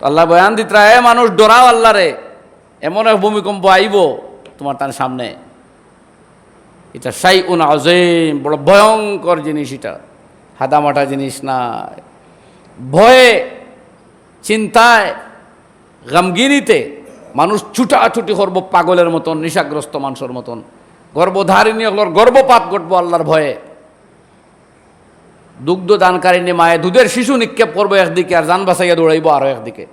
আল্লাহ বয়ান দিতরা, এ মানুষ ডরাও আল্লাহরে, এমন এক ভূমিকম্প আইব তোমার তার সামনে, এটা শাইউন আযীম, বড় ভয়ঙ্কর জিনিস, এটা হাদামাটা জিনিস না। ভয়ে, চিন্তায়, গমগিনিতে মানুষ ছুটাছুটি করবো পাগলের মতন, নেশাগ্রস্ত মানুষের মতন। গর্ভধারিণী হলোর গর্ভপাত ঘটবো আল্লাহর ভয়ে। দুগ্ধ দানকারিণী মায়ে দুধের শিশু নিক্ষেপ করবো একদিকে, আর জান বাঁচাইয়া দৌড়াইব আরও একদিকে।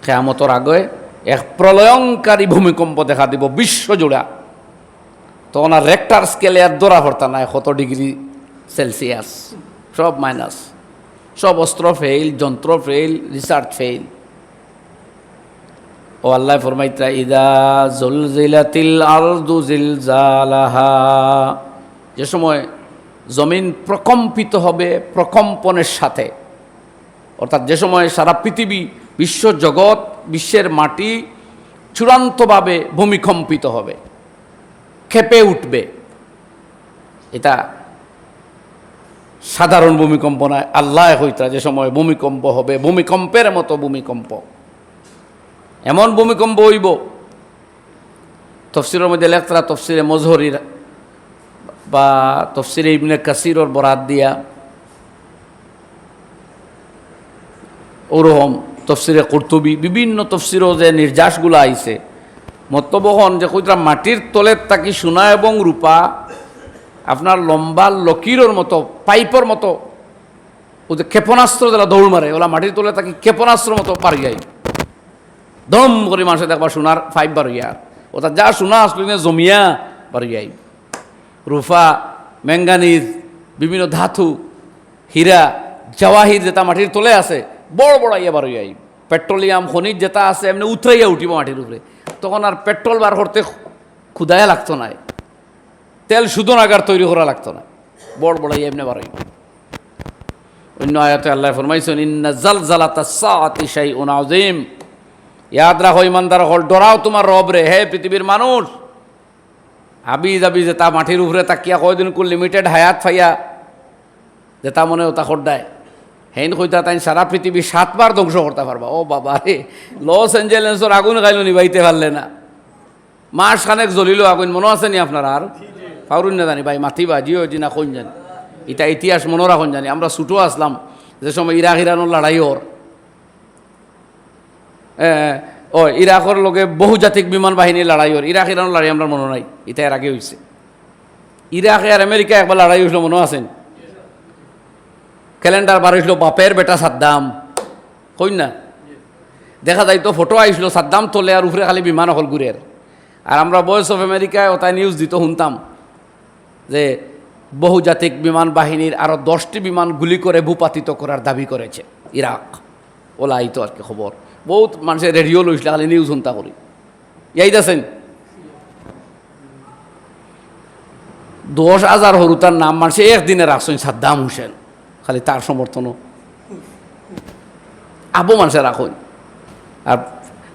কিয়ামতের আগে এক প্রলয়ঙ্কারী ভূমিকম্প দেখা দিব বিশ্বজুড়া। তখন আর রেক্টার স্কেলে আর ধরা পড়তা নাই কত ডিগ্রি সেলসিয়াস, সব মাইনাস, সব অস্ত্র ফেইল, যন্ত্র ফেইল, রিসার্চ ফেইল। ও আল্লাহ ফরমাইতরা, ইদা জুলজিলাতিল আরদু জিলজালাহা, যে সময় জমিন প্রকম্পিত হবে প্রকম্পনের সাথে, অর্থাৎ যে সময় সারা পৃথিবী, বিশ্ব জগৎ, বিশ্বের মাটি চূড়ান্তভাবে ভূমিকম্পিত হবে, ক্ষেপে উঠবে। এটা সাধারণ ভূমিকম্প নয়, আল্লাহ হইতরা যে সময় ভূমিকম্প হবে, ভূমিকম্পের মতো ভূমিকম্প, এমন ভূমিকম্প হইব। তফসিরের মধ্যে লেখতরা, তফসিরে মজহরির বা তফসিরে ইবনে কাসিরর বরাত দিয়া, ওরকম তফসিরে কুরতুবি, বিভিন্ন তফসিরও যে নির্যাসগুলো আইছে, মতবহন যে কইতরা মাটির তলের তাকি সোনা এবং রূপা আপনার লম্বা লকিরের মতো, পাইপের মতো, ও যে ক্ষেপণাস্ত্র যারা দৌড় মারে, ওলা মাটির তলে তাকি ক্ষেপণাস্ত্র মতো পারি যায়, দম করে মানুষের দেখবা সোনার ফাইভ বার হইয়া, ওটা যা সোনা আসলো জমিয়া পারি যাই, রূপা, ম্যাঙ্গানিজ, বিভিন্ন ধাতু, হীরা, জওয়াহির যেটা মাটির তলে আছে, বড় বড় ইয়া বার হইয়াই, পেট্রোলিয়াম খনিজ যেটা আছে এমনি উতরাইয়া উঠিব মাটির উপরে। তখন আর পেট্রোল বার করতে ক্ষুদায়া লাগতো না, তেল শোধনাগার তৈরি করা লাগতো না, বড় বড় ইয়া এমনি বার হইব। অন্য আয়াতে আল্লাহ ফরমাইছেন, ইন্না জালজালাতাস সাআতি শাইউন আযীম, ইয়াদ রাখো ইমানদার হল, ডরাও তোমার রব রে। হে পৃথিবীর মানুষ, আবি যাবি যেটা মাটির উপরে তাকিয়া কয়দিন কোন লিমিটেড হায়াত ফাইয়া যেটা মনে ওটা খড্ডায়, হেন কইতা তাই সারা পৃথিবী 7 বার ধ্বংস করতে পারবা। ও বাবা রে, লস এঞ্জেলেসের আগুন খাইল নিবাইতে পারলে না, মাস খানেক জ্বলিল আগুন, মনে আছে নি আপনার? আর পাউরুন না জানি ভাই, মাথিবা জিও জি না কোন জানি, এটা ইতিহাস মনে রাখুন জানি। আমরা ছুটো আসলাম যে সময় ইরাক ইরানোর লড়াই ওর, ও ইরাকর লগে বহুজাতিক বিমান বাহিনীর লড়াই ওর, ইরাক ইরানোর লড়াই আমরা মনে নাই, এটা এর আগে হয়েছে। ইরাকে আর আমেরিকা একবার লড়াই হয়েছিল, মনে আছেন? ক্যালেন্ডার বার হয়েছিল, বাপের বেটা সাদ্দাম, কই না? দেখা যায় তো ফটো আইসলো, সাদ্দাম তোলে আর উপরে খালি বিমান হল ঘুরের। আর আমরা ভয়েস অফ আমেরিকায় ওটাই নিউজ দিত শুনতাম যে বহুজাতিক বিমান বাহিনীর আরও 10টি বিমান গুলি করে ভূপাতিত করার দাবি করেছে ইরাক। ওলা আইতো আর কি খবর, বহুত মানুষের রেডিও লইছিল, খালি নিউজ শুনতা করি। ইয়াইতেছেন 10,000 হরুতার নাম মানুষে একদিনে রাখছেন, সাদ্দাম হোসেন, খালি তার সমর্থনও আবু মানুষে রাখুন। আর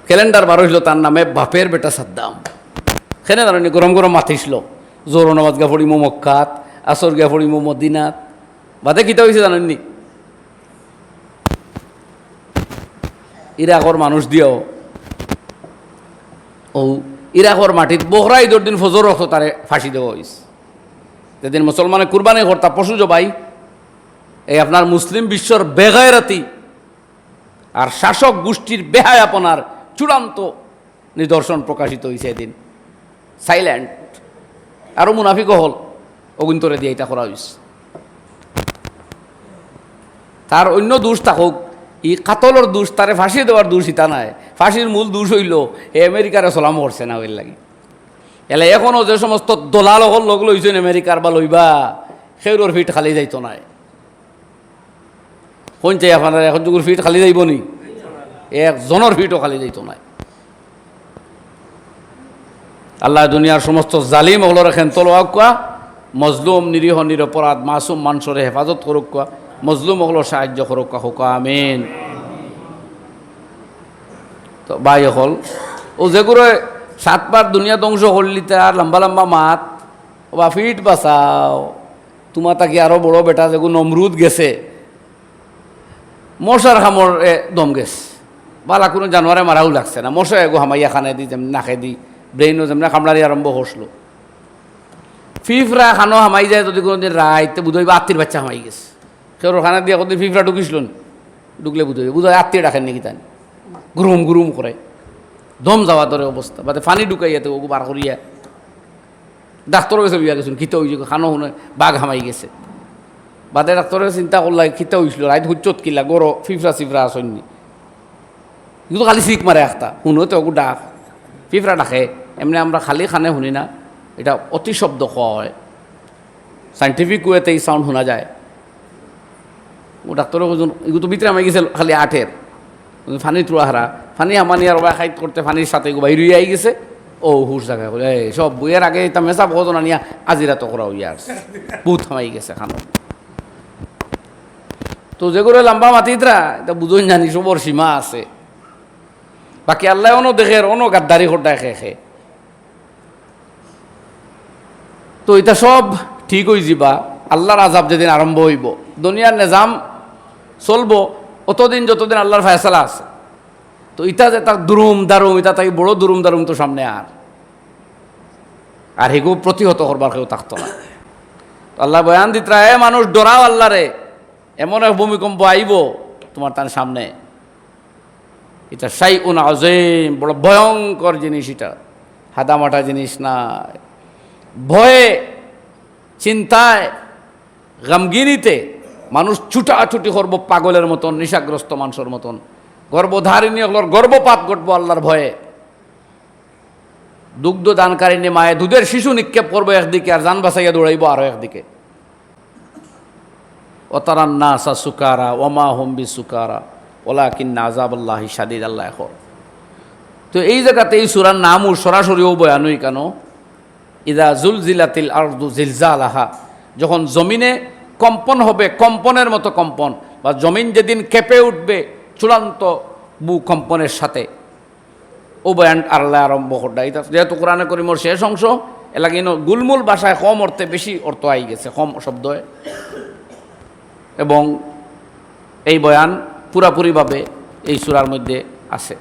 ক্যালেন্ডার বার হইল তার নামে, বাপের বেটা সাদ্দাম। সেনে জানি গরম গরম মাতিছিল, জোর নামাজ গা পড়িমু মক্কাত, আসর গা পড়িমু মদিনাত, বাদে কিতা হয়েছে জানেননি? ইরাকর মানুষ দিয়েও ও ইরাকর মাটিত বহরা ঈদের দিন ফজর রক্ত তারে ফাঁসি দেওয়া হয়েছে। যেদিন মুসলমানে কুরবানি করতা পশু জবাই, এই আপনার মুসলিম বিশ্বর বেগায়রাতি আর শাসক গোষ্ঠীর বেহায়াপনার চূড়ান্ত নিদর্শন প্রকাশিত হয়েছে এদিন। সাইল্যান্ড আরও মুনাফিকও হল, অগুন্তরে দিয়ে এটা করা হয়েছে। তার অন্য দোষ থাকুক, ই কাতলের দোষ, তারে ফাঁসি দেওয়ার দোষ ইতা নাই। ফাঁসির মূল দোষ হইল এ আমেরিকারে সলাম করছে না, ওই লাগি। এলে এখনও যে সমস্ত দলাল হল লোক লইছেন আমেরিকার বা লইবা, সেগুলোর ফিট খালি যাইতো নাই। কোন চাই আপনার এখন যুগুর ফিট খালি যাইব নি? একজনের ফিটও খালি যাইতো নাই। আল্লাহ দুনিয়ার সমস্ত জালিম হলো রেখেন তলোয়া কোয়া, মজলুম নিরীহ নিরপরাধ মাসুম মানুষরে হেফাজত করুক কোয়া, মজলুম হলো সাহায্য করুক কোয়া, হোক আমিন। তো ভাই হল ও যেগুলো 7 বার দুনিয়া ধ্বংস করলিতে আর লম্বা লম্বা মাত বা ফিট বাঁচাও, তোমার তাকে আরো বড় বেটা যেগুলো নমরুদ গেছে, মশার খামর দম গেছে, বালা কোনো জানোয়ারে মারাও লাগছে না, মশা এগো হামাইয়া খানে দি যেমন নাখে দি ব্রেইনও যেমন কামড়ারি আরম্ভ হসলো। ফিফরা খানো হামাই যায় যদি কোনোদিন রাইতে বুধই বা আত্মীর বাচ্চা হামাই গেছে, সেওর খানা দিয়ে কোনদিন ফিফরা ঢুকিছিল না, ঢুকলে বুধই আত্মীয় ডাকেন নাকি তাই গুরুম গুরুম করে দম যাওয়া ধরে অবস্থা, বাদে পানি ঢুকাইয়াতে ওগু বার করিয়া ডাক্তারের কাছে বিয়া গেছেন খিতে হয়েছে খানো শুনে বাঘ হামাই গেছে। বাদে ডাক্তারের চিন্তা করলাই খিতে হয়েছিল রাইত হুচ্চত কিলা গরো ফিফরা চিফরা আসেননি, কিন্তু খালি শিখ মারে একটা শুনো তো ওগু ডাক ফিফরা ডাকে। এমনি আমরা খালি খানে শুনি না, এটা অতি শব্দ খাওয়া হয়, সাইন্টিফিক ওয়েতে এই সাউন্ড শোনা যায়। ও ডাক্তারও এগুলো তো ভিতরে আমি গেছে খালি আঠের ফানি তুলা হারা ফানি আমানি আর ওবা খাইত করতে ফানির সাথে বাইরে আই গেছে। ও হুশ জায়গায় বলে এই সব বইয়ের আগে তা মেসা ভোজনা নিয়ে আজিরা তো করা ইয়ার বুথ থামাই গেছে খানো। তো যেগুলো লম্বা মাতিতরা এটা বুঝুন জানি সবর সীমা আছে, বাকি আল্লাহ অনো দেখে অনো গাদ্দারি খোটা খে। তো এটা সব ঠিক হয়ে যাবা আল্লাহর আজাব যেদিন আরম্ভ হইব, দুনিয়ার নিজাম চলবো অতদিন যতদিন আল্লাহর ফয়সালা আছে। তো ইটা যে তার দুরুম দারুম, এটা তাই বড় দুরুম দারুম তো সামনে আর হেগু প্রতিহত করবার কেউ থাকতো না। আল্লাহ বয়ান দিতরা এ মানুষ ডরাও আল্লাহরে, এমন এক ভূমিকম্প আইব তোমার তার সামনে, এটা শাইউন আযীম, বড় ভয়ঙ্কর জিনিস, এটা হাদামাটা জিনিস না। ভয়ে চিন্তায় গামগিনিতে মানুষ ছুটাছুটি করবো পাগলের মতন, নিশাগ্রস্ত মানুষের মতন। গর্ভধারিণী হলোর গর্ভপাত ঘটবো আল্লাহর ভয়ে। দুগ্ধ দানকারিণী মায়ে দুধের শিশু নিক্ষেপ করবো একদিকে, আর জান বাঁচাইয়া দৌড়াইবো আরো একদিকে। ওতারান নাসা সুকারা ওমা হুম বিসুকারা ওয়ালাকিন্না আযাবাল্লাহি শাদীদ। আল্লাহ এখন তো এই জায়গাতে এই সূরার নামও সরাসরিও বয়ানই কেন, ইদা জুলজিলাতিল আরদু জিলজালাহা, যখন জমিনে কম্পন হবে, কম্পনের মতো কম্পন, বা জমিন যেদিন কেঁপে উঠবে চূড়ান্ত ভূকম্পনের সাথে, ও বয়ান আল্লাহ আরম্ভ করডা। এটা যেহেতু কোরআনে করিমর শেষ অংশ, এলাকা গুলমুল ভাষায় কম অর্থে বেশি অর্থ আই গেছে, কম শব্দ, এবং এই বয়ান পুরাপুরিভাবে এই সূরার মধ্যে আছে।